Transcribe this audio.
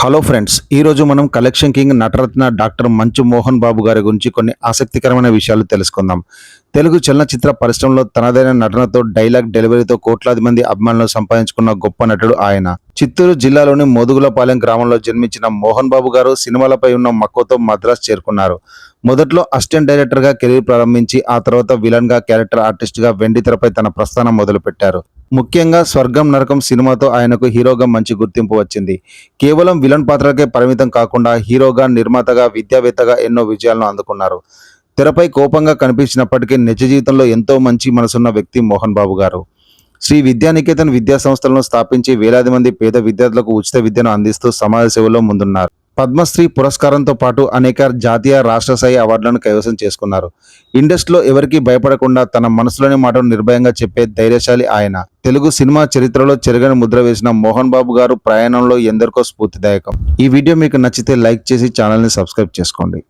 Hello friends, ఈరోజు మనం collection king Nataratna doctor మంచు మోహన్ బాబు గారి గురించి కొన్ని ఆసక్తికరమైన విషయాలు తెలుసుకుందాం. తెలుగు చలనచిత్ర పరిశ్రమలో తనదైన నటనతో, డైలాగ్ డెలివరీతో కోట్లాది మంది అభిమానులను సంపాదించుకున్న గొప్ప నటుడు ఆయన. చిత్తూరు జిల్లాలోని మోదుగులపాలెం గ్రామంలో జన్మించిన మోహన్ బాబు గారు సినిమాలపై ఉన్న మక్కువతో మద్రాస్ చేరుకున్నారు. మొదట్లో అసిస్టెంట్ డైరెక్టర్గా కెరీర్ ప్రారంభించి ఆ తర్వాత విలన్గా, క్యారెక్టర్ ఆర్టిస్ట్గా వెండితెరపై తన ప్రస్థానం మొదలుపెట్టారు. ముఖ్యంగా స్వర్గం నరకం సినిమాతో ఆయనకు హీరోగా మంచి గుర్తింపు వచ్చింది. కేవలం విలన్ పాత్రలకే పరిమితం కాకుండా హీరోగా, నిర్మాతగా, విద్యావేత్తగా ఎన్నో విజయాలను అందుకున్నారు. తెరపై కోపంగా కనిపించినప్పటికీ నిజ జీవితంలో ఎంతో మంచి మనసున్న వ్యక్తి మోహన్ బాబు గారు. శ్రీ విద్యానికేతన్ విద్యా సంస్థలను స్థాపించి వేలాది మంది పేద విద్యార్థులకు ఉచిత విద్యను అందిస్తూ సమాజ సేవలో ముందున్నారు. పద్మశ్రీ పురస్కారంతో పాటు అనేక జాతీయ, రాష్ట్ర స్థాయి అవార్డులను కైవసం చేసుకున్నారు. ఇండస్ట్రీలో ఎవరికీ భయపడకుండా తన మనసులోని మాటను నిర్భయంగా చెప్పే ధైర్యశాలి ఆయన. తెలుగు సినిమా చరిత్రలో చెరగని ముద్ర వేసిన మోహన్ బాబు గారు ప్రయాణంలో ఎందరికో స్ఫూర్తిదాయకం. ఈ వీడియో మీకు నచ్చితే లైక్ చేసి ఛానల్ని సబ్స్క్రైబ్ చేసుకోండి.